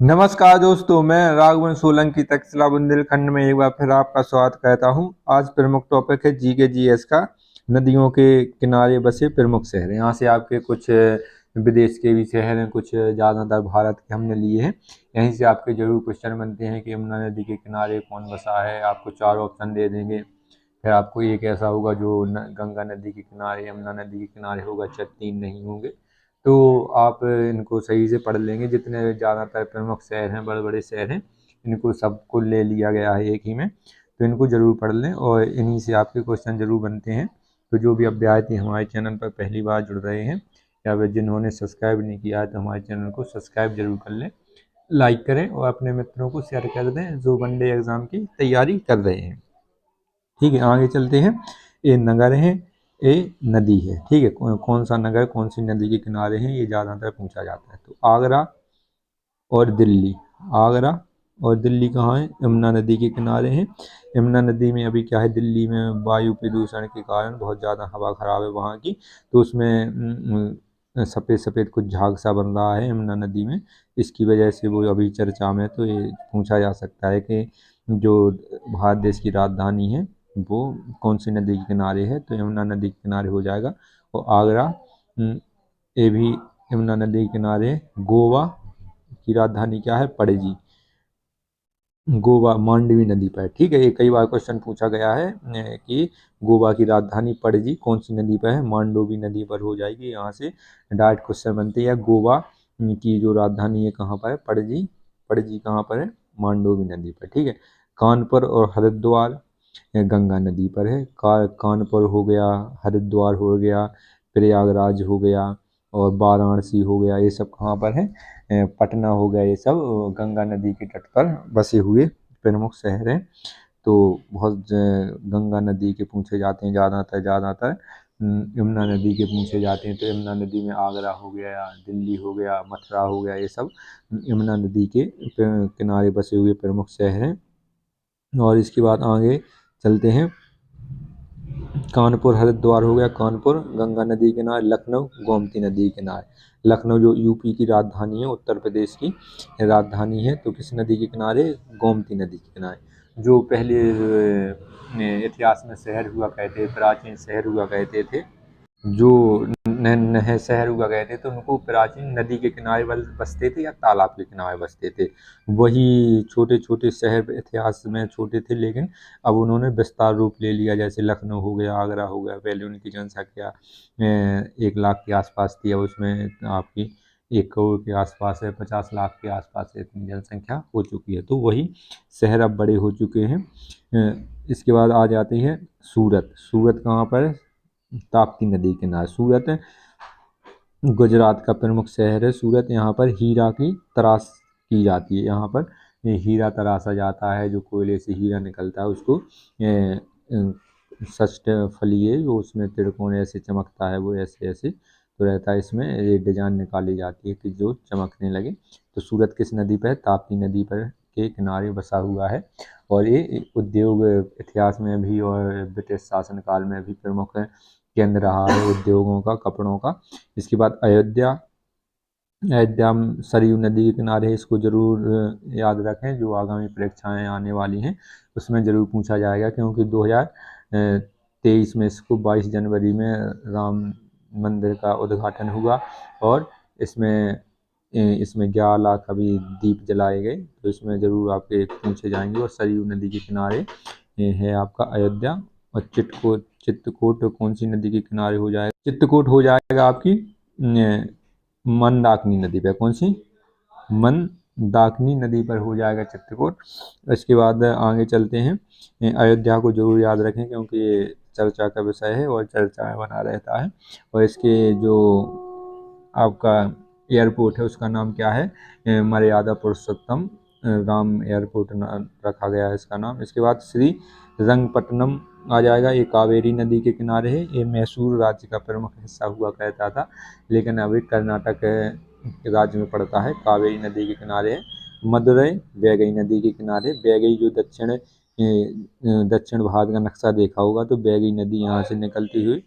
नमस्कार दोस्तों, मैं राघवन सोलंकी तक्षशिला बुंदेलखंड में एक बार फिर आपका स्वागत करता हूं। आज प्रमुख टॉपिक है जीके जीएस का। नदियों के किनारे बसे प्रमुख शहर। यहाँ से आपके कुछ विदेश के भी शहर हैं, कुछ ज़्यादातर भारत के हमने लिए हैं। यहीं से आपके जरूर क्वेश्चन बनते हैं कि यमुना नदी के किनारे कौन बसा है। आपको 4 ऑप्शन दे देंगे। फिर आपको एक ऐसा होगा जो गंगा नदी के किनारे, यमुना नदी के किनारे होगा, 3 नहीं होंगे। तो आप इनको सही से पढ़ लेंगे। जितने ज़्यादातर प्रमुख शहर हैं, बड़े बड़े शहर हैं, इनको सबको ले लिया गया है एक ही में। तो इनको ज़रूर पढ़ लें और इन्हीं से आपके क्वेश्चन ज़रूर बनते हैं। तो जो भी अभ्यर्थी हमारे चैनल पर पहली बार जुड़ रहे हैं या फिर जिन्होंने सब्सक्राइब नहीं किया है तो हमारे चैनल को सब्सक्राइब जरूर कर लें, लाइक करें और अपने मित्रों को शेयर कर दें जो वनडे एग्ज़ाम की तैयारी कर रहे हैं। ठीक है, आगे चलते हैं। ये नगर है, ये नदी है। ठीक है, कौन सा नगर कौन सी नदी के किनारे है, ये ज़्यादातर पूछा जाता है। तो आगरा और दिल्ली। आगरा और दिल्ली कहाँ है? यमुना नदी के किनारे हैं। यमुना नदी में अभी क्या है, दिल्ली में वायु प्रदूषण के कारण बहुत ज़्यादा हवा खराब है वहाँ की। तो उसमें सफ़ेद सफ़ेद कुछ झाग सा बन रहा है यमुना नदी में। इसकी वजह से वो अभी चर्चा में। तो ये पूछा जा सकता है कि जो भारत देश की राजधानी है वो कौन सी नदी के किनारे है। तो यमुना नदी के किनारे हो जाएगा। और आगरा ये भी यमुना नदी के किनारे है। गोवा की राजधानी क्या है? पणजी। गोवा मांडवी नदी पर। ठीक है, ये कई बार क्वेश्चन पूछा गया है कि गोवा की राजधानी पणजी कौन सी नदी पर है? मांडोवी नदी पर हो जाएगी। यहाँ से डायरेक्ट क्वेश्चन बनते हैं। गोवा की जो राजधानी है कहाँ पर है? पणजी। पणजी कहाँ पर है? मांडोवी नदी पर। ठीक है, कानपुर और हरिद्वार गंगा नदी पर है। कानपुर हो गया, हरिद्वार हो गया, प्रयागराज हो गया और वाराणसी हो गया। ये सब कहाँ पर है? पटना हो गया। ये सब गंगा नदी के तट पर बसे हुए प्रमुख शहर हैं। तो बहुत गंगा नदी के पूछे जाते हैं ज़्यादातर। यमुना नदी के पूछे जाते हैं। तो यमुना नदी में आगरा हो गया, दिल्ली हो गया, मथुरा हो गया, ये सब यमुना नदी के किनारे बसे हुए प्रमुख शहर हैं। और इसके बाद आगे चलते हैं। कानपुर हरिद्वार हो गया, कानपुर गंगा नदी के किनारे। लखनऊ गोमती नदी के किनारे। लखनऊ जो यूपी की राजधानी है, उत्तर प्रदेश की राजधानी है, तो किस नदी के किनारे? गोमती नदी के किनारे। जो पहले इतिहास में शहर हुआ करते, प्राचीन शहर हुआ करते थे, जो नए शहर हुआ करते थे, तो उनको प्राचीन नदी के किनारे बसते थे या तालाब के किनारे बसते थे। वही छोटे छोटे शहर इतिहास में छोटे थे, लेकिन अब उन्होंने विस्तार रूप ले लिया। जैसे लखनऊ हो गया, आगरा हो गया। पहले उनकी जनसंख्या 1 लाख के आसपास थी, अब उसमें आपकी 1 करोड़ के आसपास है। 50 लाख के आसपास इतनी जनसंख्या हो चुकी है। तो वही शहर अब बड़े हो चुके हैं। इसके बाद आ जाते हैं सूरत। सूरत कहाँ पर है? ताप्ती नदी के किनारे। सूरत गुजरात का प्रमुख शहर है। सूरत, यहाँ पर हीरा की तराश की जाती है। यहाँ पर ये हीरा तराशा जाता है। जो कोयले से हीरा निकलता है उसको षष्ठ फलीय, जो उसमें त्रिकोण ऐसे चमकता है, वो ऐसे ऐसे तो रहता है। इसमें ये डिजाइन निकाली जाती है कि जो चमकने लगे। तो सूरत किस नदी पर है? ताप्ती नदी पर के किनारे बसा हुआ है। और ये उद्योग इतिहास में भी और ब्रिटिश शासनकाल में भी प्रमुख केंद्र रहा है उद्योगों का, कपड़ों का। इसके बाद अयोध्या। अयोध्या सरयू नदी के किनारे है। इसको जरूर याद रखें, जो आगामी परीक्षाएं आने वाली हैं उसमें जरूर पूछा जाएगा, क्योंकि 2023 में इसको 22 जनवरी में राम मंदिर का उद्घाटन हुआ और इसमें 11 लाख अभी दीप जलाए गए। तो इसमें जरूर आपके पूछे जाएंगे। और सरयू नदी के किनारे है आपका अयोध्या। और चित्रकूट कौन सी नदी के किनारे हो जाएगा? चित्रकूट हो जाएगा आपकी मंदाकिनी नदी पर। कौन सी? मंदाकिनी नदी पर हो जाएगा चित्रकूट। इसके बाद आगे चलते हैं। अयोध्या को जरूर याद रखें, क्योंकि ये चर्चा का विषय है और चर्चा में बना रहता है। और इसके जो आपका एयरपोर्ट है उसका नाम क्या है? मर्यादा पुरुषोत्तम राम एयरपोर्ट रखा गया है इसका नाम। इसके बाद श्री रंगपट्टनम आ जाएगा। ये कावेरी नदी के किनारे है। ये मैसूर राज्य का प्रमुख हिस्सा हुआ करता था, लेकिन अभी कर्नाटक राज्य में पड़ता है। कावेरी नदी के किनारे है। मदुरई वैगई नदी के किनारे। वैगई जो दक्षिण भारत का नक्शा देखा होगा, तो वैगई नदी यहाँ से निकलती हुई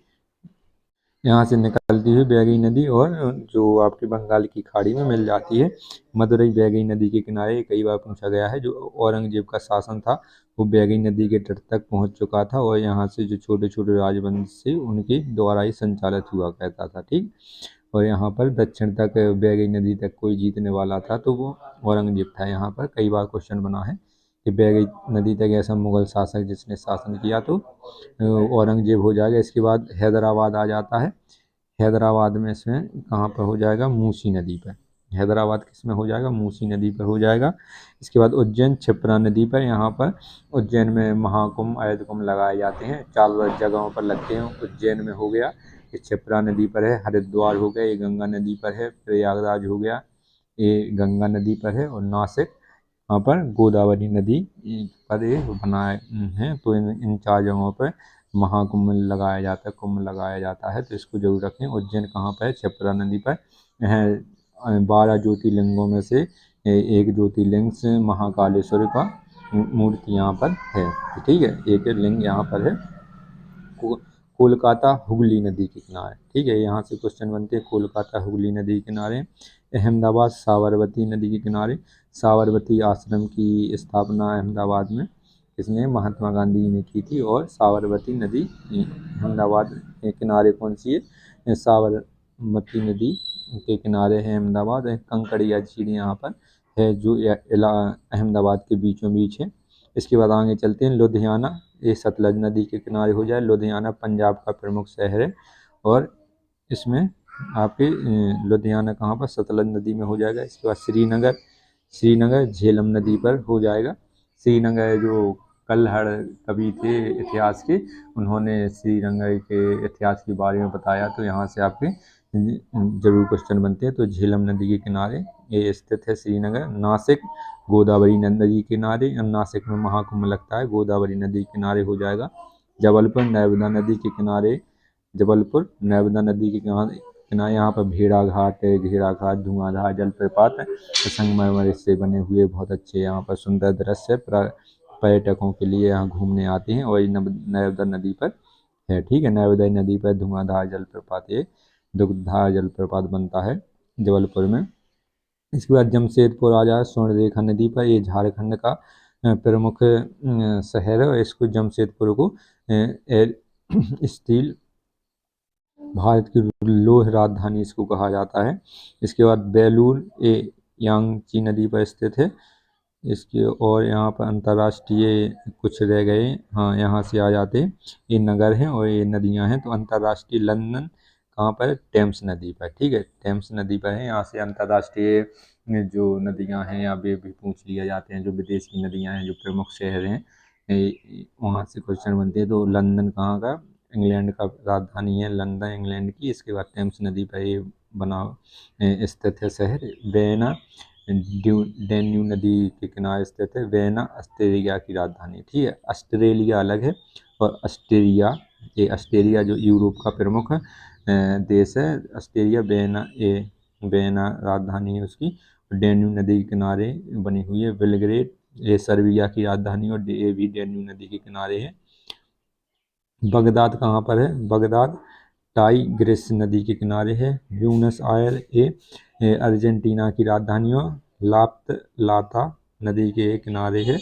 यहाँ से निकलती हुई बैगई नदी और जो आपकी बंगाल की खाड़ी में मिल जाती है। मदुरई बैगई नदी के किनारे कई बार पूछा गया है। जो औरंगजेब का शासन था वो बैगई नदी के तट तक पहुंच चुका था और यहाँ से जो छोटे छोटे राजवंश थे उनके द्वारा ही संचालित हुआ करता था। ठीक। और यहाँ पर दक्षिण तक बैगई नदी तक कोई जीतने वाला था तो वो औरंगजेब था। यहाँ पर कई बार क्वेश्चन बना है कि बैगई नदी तक ऐसा मुगल शासक जिसने शासन किया तो औरंगजेब हो जाएगा। इसके बाद हैदराबाद आ जाता है। हैदराबाद में इसमें कहाँ पर हो जाएगा, मूसी नदी पर। हैदराबाद किस में हो जाएगा, मूसी नदी पर हो जाएगा। इसके बाद उज्जैन क्षिप्रा नदी पर। यहाँ पर उज्जैन में महाकुंभ अयोध्या कुंभ लगाए जाते हैं, 4 जगहों पर लगते हैं। उज्जैन में हो गया, ये क्षिप्रा नदी पर है। हरिद्वार हो गया, ये गंगा नदी पर है। प्रयागराज हो गया, ये गंगा नदी पर है। और नासिक वहाँ पर गोदावरी नदी पर ये बनाए हैं। तो इन 4 जगहों पर महाकुंभ लगाया जाता है, कुंभ लगाया जाता है। तो इसको जरूर रखें। उज्जैन कहाँ पर है, क्षिप्रा नदी पर है। 12 ज्योतिर्लिंगों में से एक ज्योतिर्लिंग से महाकालेश्वर का मूर्ति यहाँ पर है। ठीक है, एक लिंग यहाँ पर है। कोलकाता हुगली नदी के किनारे। ठीक है, यहाँ से क्वेश्चन बनते हैं। कोलकाता हुगली नदी के किनारे। अहमदाबाद साबरमती नदी के किनारे। साबरमती आश्रम की स्थापना अहमदाबाद में किसने, महात्मा गांधी जी ने की थी। और साबरमती नदी अहमदाबाद के किनारे कौन सी है, साबरमती नदी के किनारे है अहमदाबाद। कंकड़िया झील यहाँ पर है जो अहमदाबाद के बीचों बीच है। इसके बाद आगे चलते हैं। लुधियाना, ये सतलज नदी के किनारे हो जाए। लुधियाना पंजाब का प्रमुख शहर है और इसमें आपके लुधियाना कहाँ पर, सतलज नदी में हो जाएगा। इसके बाद श्रीनगर, श्रीनगर झेलम नदी पर हो जाएगा। श्रीनगर जो कल्हड़ कवि थे इतिहास के, उन्होंने श्रीनगर के इतिहास के बारे में बताया। तो यहाँ से आपके जरूर क्वेश्चन बनते हैं। तो झेलम नदी के किनारे ये स्थित है श्रीनगर। नासिक गोदावरी नदी के किनारे, नासिक में महाकुंभ लगता है, गोदावरी नदी के किनारे हो जाएगा। जबलपुर नर्मदा नदी के किनारे, जबलपुर नर्मदा नदी के किनारे यहाँ पर भेड़ाघाट है, घेड़ाघाट, धुआंधार जलप्रपात संगमरमर से बने हुए बहुत अच्छे यहाँ पर सुंदर दृश्य पर्यटकों के लिए यहाँ घूमने आते हैं। और ये नर्मदा नदी पर है। ठीक है, नर्मदा नदी पर धुआंधार जलप्रपात, ये दुग्धार जलप्रपात बनता है जबलपुर में। इसके बाद जमशेदपुर आ जाए स्वर्णरेखा नदी पर। ये झारखंड का प्रमुख शहर है और इसको जमशेदपुर को स्टील भारत की लौह राजधानी इसको कहा जाता है। इसके बाद बेलूर, ये यांगची नदी पर स्थित है। इसके और यहाँ पर अंतर्राष्ट्रीय कुछ रह गए, हाँ यहाँ से आ जाते हैं। ये नगर हैं और ये नदियाँ हैं। तो अंतर्राष्ट्रीय लंदन कहाँ पर है, टेम्स नदी पर। ठीक है, टेम्स नदी पर है। यहाँ से अंतर्राष्ट्रीय जो नदियाँ हैं यहाँ पे भी पूछ लिया जाते हैं, जो विदेश की नदियाँ हैं, जो प्रमुख शहर हैं वहाँ से क्वेश्चन बनते हैं। तो लंदन कहाँ का, इंग्लैंड का राजधानी है लंदन, इंग्लैंड की। इसके बाद टेम्स नदी पर ये बना स्थित है शहर। वेना डेन्यू नदी के किनारे स्थित है। वेना ऑस्ट्रेलिया की राजधानी। ठीक है, ऑस्ट्रेलिया अलग है और ऑस्ट्रेलिया, ये ऑस्ट्रेलिया जो यूरोप का प्रमुख देश है। ऑस्ट्रेलिया वेना राजधानी है उसकी। डेन्यू नदी के किनारे बनी हुई है। बेलग्रेड, ये सर्बिया की राजधानी और ये भी डेन्यू नदी के किनारे है। बगदाद कहाँ पर है, बगदाद टाइग्रिस नदी के किनारे है। ब्यूनस आयर, ये अर्जेंटीना की राजधानी और लाता नदी के किनारे है।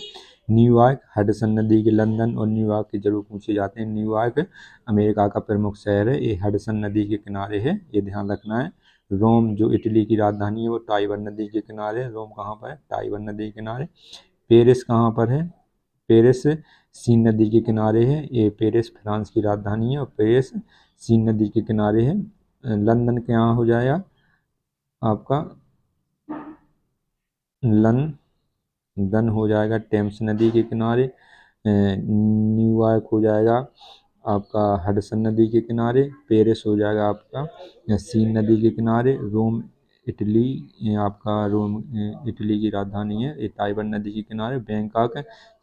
न्यूयॉर्क हडसन नदी के, लंदन और न्यूयॉर्क के जरूर पूछे जाते हैं। न्यूयॉर्क अमेरिका का प्रमुख शहर है, ये हडसन नदी के किनारे है, ये ध्यान रखना है। रोम जो इटली की राजधानी है वो टाइबर नदी के किनारे है। रोम कहाँ पर है, टाइबर नदी के किनारे। पेरिस कहाँ पर है, पेरिस सीन नदी के किनारे है। ये पेरिस फ्रांस की राजधानी है और पेरिस सीन नदी के किनारे है। लंदन के यहाँ हो जाएगा आपका, लंदन हो जाएगा टेम्स नदी के किनारे। न्यूयॉर्क हो जाएगा आपका हडसन नदी के किनारे। पेरिस हो जाएगा आपका सीन नदी के किनारे। रोम इटली, आपका रोम इटली की राजधानी है, ये टाइबर नदी के किनारे। बैंकॉक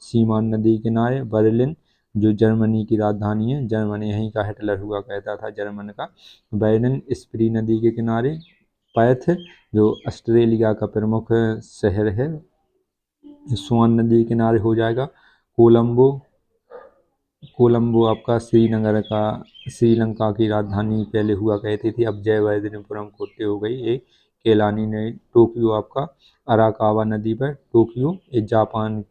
सीमान नदी के किनारे। बर्लिन जो जर्मनी की राजधानी है, जर्मनी यहीं का हिटलर हुआ कहता था जर्मन का। बर्लिन स्प्री नदी के किनारे। पैथ जो ऑस्ट्रेलिया का प्रमुख शहर है, स्वान नदी के किनारे हो जाएगा। कोलंबो कोलंबो आपका श्रीलंका की राजधानी पहले हुआ करती थी, अब जयवर्धनेपुरम कोट्टे हो गई। एक केलानी ने टोक्यो आपका अराकावा नदी पर, टोक्यो ये जापान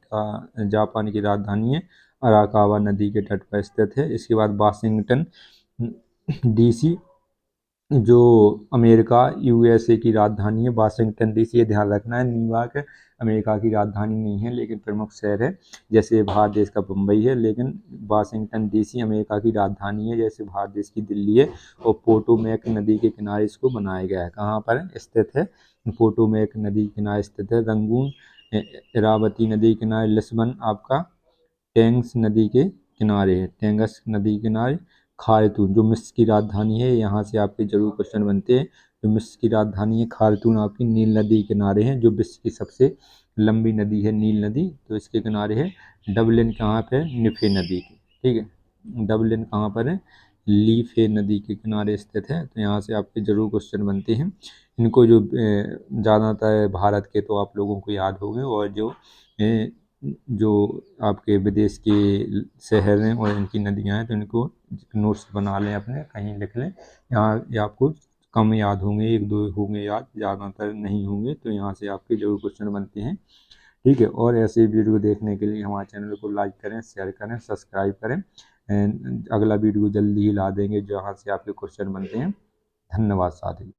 की राजधानी है, अराकावा नदी के तट पर स्थित है। इसके बाद वाशिंगटन डीसी जो अमेरिका यूएसए की राजधानी है, वाशिंगटन डीसी, ये ध्यान रखना है। न्यूयॉर्क अमेरिका की राजधानी नहीं है लेकिन प्रमुख शहर है, जैसे भारत देश का मुंबई है, लेकिन वाशिंगटन डीसी अमेरिका की राजधानी है, जैसे भारत देश की दिल्ली है। और पोटोमैक नदी के किनारे इसको बनाया गया है। कहाँ पर स्थित है? पोटोमैक नदी के किनारे स्थित है। रंगून इरावती नदी के किनारे, लिस्बन आपका टेंग्स नदी के किनारे है, टेंगस नदी के किनारे। खार्तूम जो मिस्र की राजधानी है, यहाँ से आपके जरूर क्वेश्चन बनते हैं। जो मिस्र की राजधानी है खार्तूम आपकी नील नदी के किनारे है, जो विश्व की सबसे लंबी नदी है नील नदी, तो इसके किनारे है। डबलिन कहाँ पे? निफे नदी के, ठीक है। डबलिन कहाँ पर है? लीफे नदी के किनारे स्थित है। तो यहाँ से आपके जरूर क्वेश्चन बनते हैं। इनको जो ज़्यादातर भारत के तो आप लोगों को याद होंगे, और जो आपके विदेश के शहर हैं और इनकी नदियाँ हैं, तो इनको नोट्स बना लें, अपने कहीं लिख लें। यहाँ ये आपको कम याद होंगे, एक दो होंगे याद, ज़्यादातर नहीं होंगे। तो यहाँ से आपके जरूर क्वेश्चन बनते हैं, ठीक है। और ऐसे वीडियो देखने के लिए हमारे चैनल को लाइक करें, शेयर करें, सब्सक्राइब करें। अगला वीडियो जल्दी ही ला देंगे जहाँ से आपके क्वेश्चन बनते हैं। धन्यवाद साथी।